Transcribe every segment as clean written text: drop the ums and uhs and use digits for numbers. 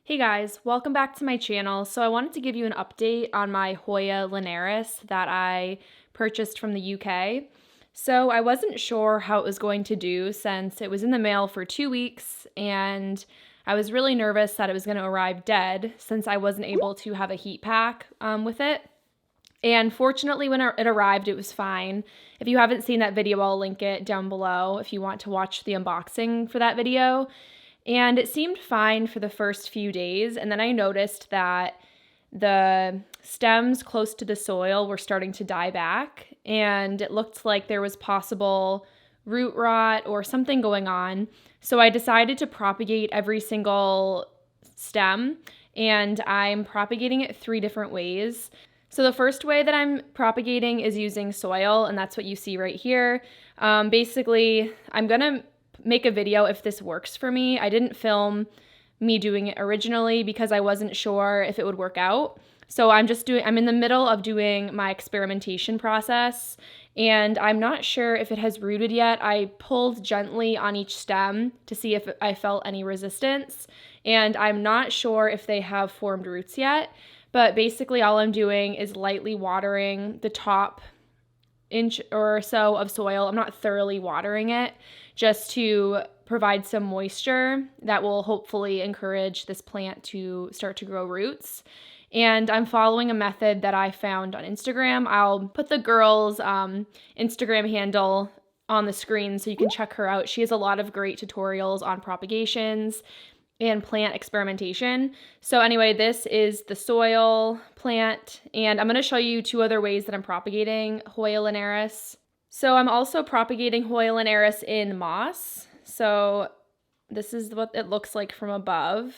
Hey guys, welcome back to my channel. So I wanted to give you an update on my Hoya linearis that I purchased from the UK. So I wasn't sure how it was going to do since it was in the mail for 2 weeks and I was really nervous that it was going to arrive dead since I wasn't able to have a heat pack with it. And fortunately, when it arrived, it was fine. If you haven't seen that video, I'll link it down below if you want to watch the unboxing for that video. And it seemed fine for the first few days. And then I noticed that the stems close to the soil were starting to die back. And it looked like there was possible root rot or something going on. So I decided to propagate every single stem. And I'm propagating it 3 different ways. So the first way that I'm propagating is using soil. And that's what you see right here. Basically, I'm going to make a video if this works for me. I didn't film me doing it originally because I wasn't sure if it would work out. So I'm in the middle of doing my experimentation process and I'm not sure if it has rooted yet. I pulled gently on each stem to see if I felt any resistance, and I'm not sure if they have formed roots yet, but basically all I'm doing is lightly watering the top inch or so of soil. I'm not thoroughly watering it, just to provide some moisture that will hopefully encourage this plant to start to grow roots. And I'm following a method that I found on Instagram. I'll put the girl's Instagram handle on the screen so you can check her out. She has a lot of great tutorials on propagations and plant experimentation. So anyway, this is the soil plant, and I'm going to show you 2 other ways that I'm propagating Hoya linearis. So I'm also propagating Hoya linearis in moss. So this is what it looks like from above.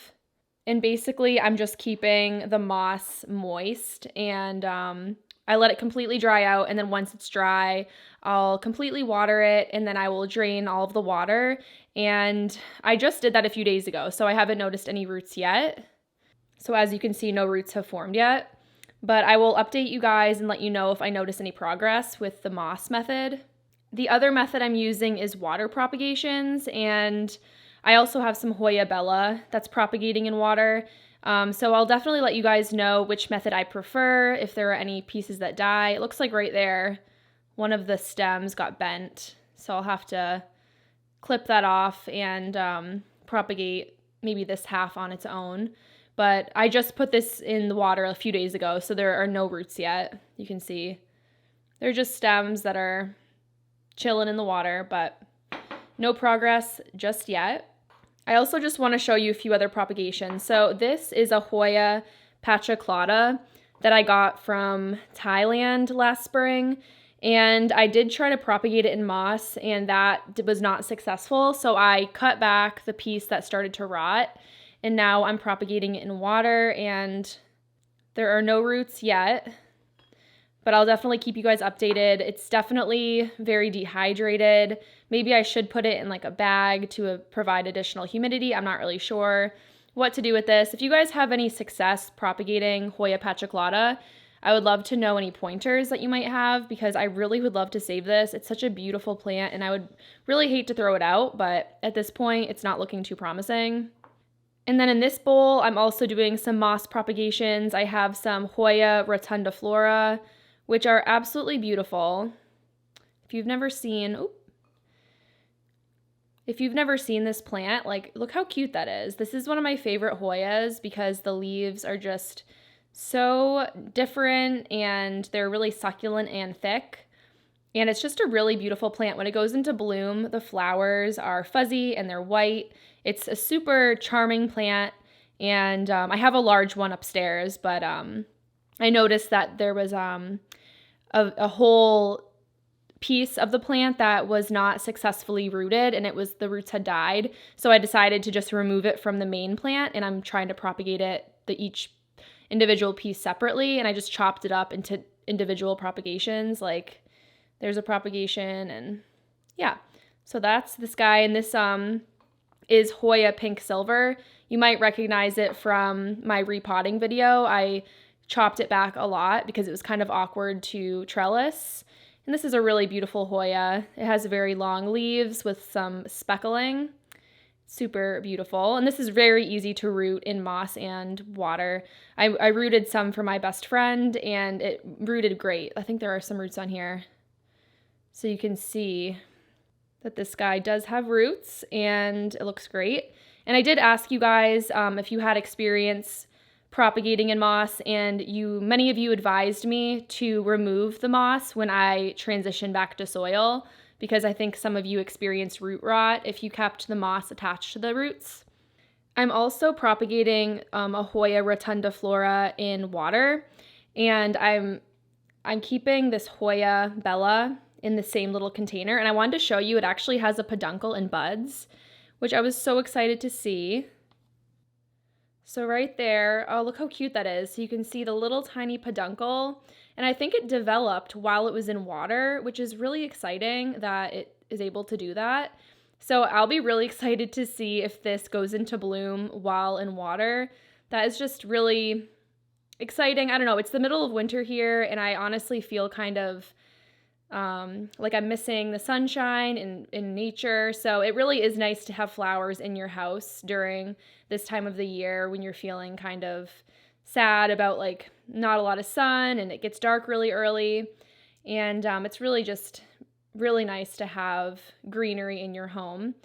And basically I'm just keeping the moss moist, and I let it completely dry out, and then once it's dry, I'll completely water it, and then I will drain all of the water. And I just did that a few days ago, so I haven't noticed any roots yet. So as you can see, no roots have formed yet. But I will update you guys and let you know if I notice any progress with the moss method. The other method I'm using is water propagations, and I also have some Hoya Bella that's propagating in water. So I'll definitely let you guys know which method I prefer, if there are any pieces that die. It looks like right there, one of the stems got bent. So I'll have to clip that off and propagate maybe this half on its own. But I just put this in the water a few days ago, so there are no roots yet. You can see they're just stems that are chilling in the water, but no progress just yet. I also just want to show you a few other propagations. So this is a Hoya pachaclata that I got from Thailand last spring. And I did try to propagate it in moss, and that was not successful. So I cut back the piece that started to rot, and now I'm propagating it in water, and there are no roots yet. But I'll definitely keep you guys updated. It's definitely very dehydrated. Maybe I should put it in like a bag to provide additional humidity. I'm not really sure what to do with this. If you guys have any success propagating Hoya pachaclata, I would love to know any pointers that you might have, because I really would love to save this. It's such a beautiful plant, and I would really hate to throw it out, but at this point, it's not looking too promising. And then in this bowl, I'm also doing some moss propagations. I have some Hoya Rotonda Flora, which are absolutely beautiful. If you've never seen this plant, like, look how cute that is. This is one of my favorite Hoyas because the leaves are just so different and they're really succulent and thick. And it's just a really beautiful plant. When it goes into bloom, the flowers are fuzzy and they're white. It's a super charming plant. And I have a large one upstairs, but I noticed that there was a whole piece of the plant that was not successfully rooted, and the roots had died. So I decided to just remove it from the main plant, and I'm trying to propagate each individual piece separately, and I just chopped it up into individual propagations. Like, there's a propagation, and yeah. So that's this guy, and this is Hoya Pink Silver. You might recognize it from my repotting video. I chopped it back a lot because it was kind of awkward to trellis. And this is a really beautiful Hoya. It has very long leaves with some speckling. super beautiful. And this is very easy to root in moss and water. I rooted some for my best friend and it rooted great. I think there are some roots on here. So you can see that this guy does have roots and it looks great. And I did ask you guys if you had experience propagating in moss, and many of you advised me to remove the moss when I transition back to soil, because I think some of you experienced root rot if you kept the moss attached to the roots. I'm also propagating a Hoya Rotunda Flora in water, and I'm keeping this Hoya Bella in the same little container, and I wanted to show you it actually has a peduncle and buds, which I was so excited to see. So right there, oh, look how cute that is. So you can see the little tiny peduncle, and I think it developed while it was in water, which is really exciting that it is able to do that. So I'll be really excited to see if this goes into bloom while in water. That is just really exciting. I don't know, it's the middle of winter here, and I honestly feel kind of like I'm missing the sunshine in nature. So it really is nice to have flowers in your house during this time of the year when you're feeling kind of sad about like not a lot of sun and it gets dark really early. And it's really just really nice to have greenery in your home.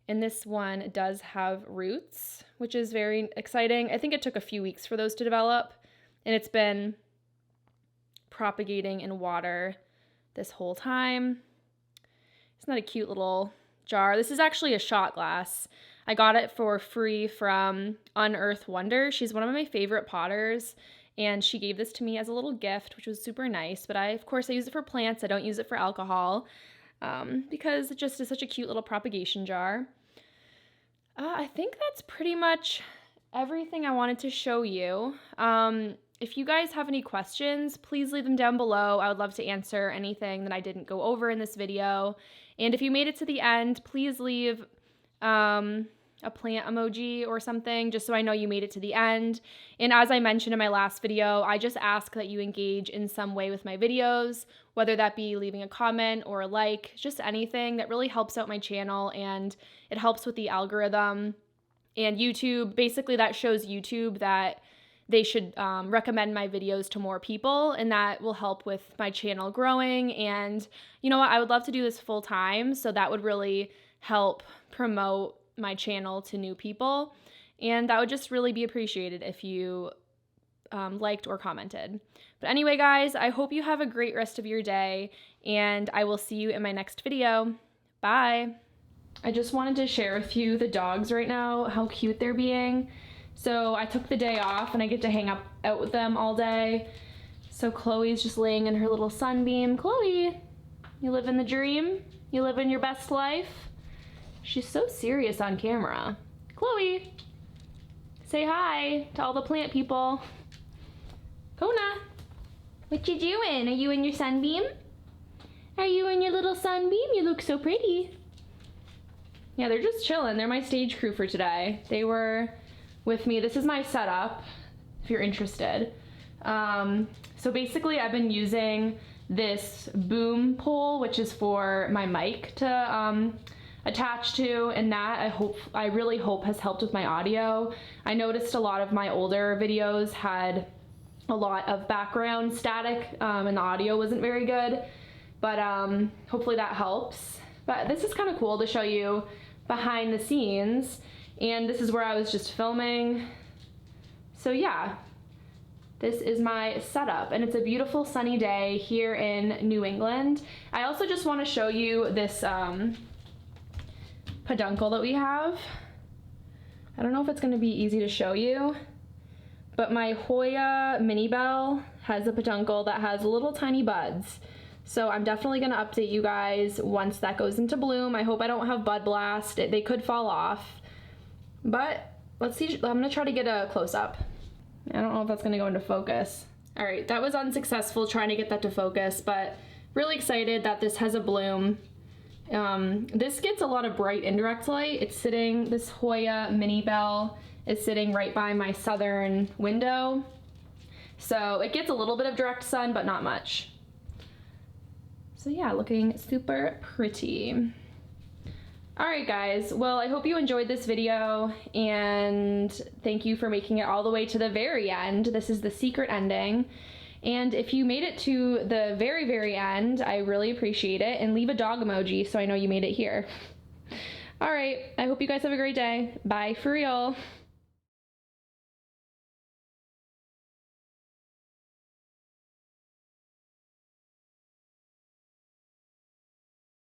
And this one does have roots, which is very exciting. I think it took a few weeks for those to develop, and it's been propagating in water this whole time. Isn't that a cute little jar? This is actually a shot glass. I got it for free from Unearth Wonder. She's one of my favorite potters, and she gave this to me as a little gift, which was super nice. But of course, I use it for plants. I don't use it for alcohol because it just is such a cute little propagation jar. I think that's pretty much everything I wanted to show you. If you guys have any questions, please leave them down below. I would love to answer anything that I didn't go over in this video. And if you made it to the end, please leave a plant emoji or something, just so I know you made it to the end. And as I mentioned in my last video, I just ask that you engage in some way with my videos, whether that be leaving a comment or a like, just anything that really helps out my channel, and it helps with the algorithm. And YouTube, basically that shows YouTube that they should recommend my videos to more people, and that will help with my channel growing. And you know what, I would love to do this full time, so that would really help promote my channel to new people, and that would just really be appreciated if you liked or commented. But anyway, guys, I hope you have a great rest of your day, and I will see you in my next video. Bye! I just wanted to share with you the dogs right now, how cute they're being. So I took the day off and I get to hang out with them all day. So Chloe's just laying in her little sunbeam. Chloe, you live in the dream? You live in your best life? She's so serious on camera. Chloe, say hi to all the plant people. Kona, what you doing? Are you in your sunbeam? Are you in your little sunbeam? You look so pretty. Yeah, they're just chilling. They're my stage crew for today. They were with me. This is my setup, if you're interested. So basically I've been using this boom pole, which is for my mic to attach to, and that I really hope has helped with my audio. I noticed a lot of my older videos had a lot of background static and the audio wasn't very good, but hopefully that helps. But this is kind of cool to show you behind the scenes. And this is where I was just filming. So yeah, this is my setup, and it's a beautiful sunny day here in New England. I also just want to show you this peduncle that we have. I don't know if it's going to be easy to show you, but my Hoya mini bell has a peduncle that has little tiny buds. So I'm definitely going to update you guys once that goes into bloom. I hope I don't have bud blast. They could fall off. But let's see, I'm gonna try to get a close-up. I don't know if that's gonna go into focus. All right, that was unsuccessful trying to get that to focus, but really excited that this has a bloom. This gets a lot of bright indirect light. This Hoya mini bell is sitting right by my southern window. So it gets a little bit of direct sun, but not much. So yeah, looking super pretty. Alright guys, well I hope you enjoyed this video, and thank you for making it all the way to the very end. This is the secret ending. And if you made it to the very, very end, I really appreciate it. And leave a dog emoji so I know you made it here. Alright, I hope you guys have a great day. Bye for real.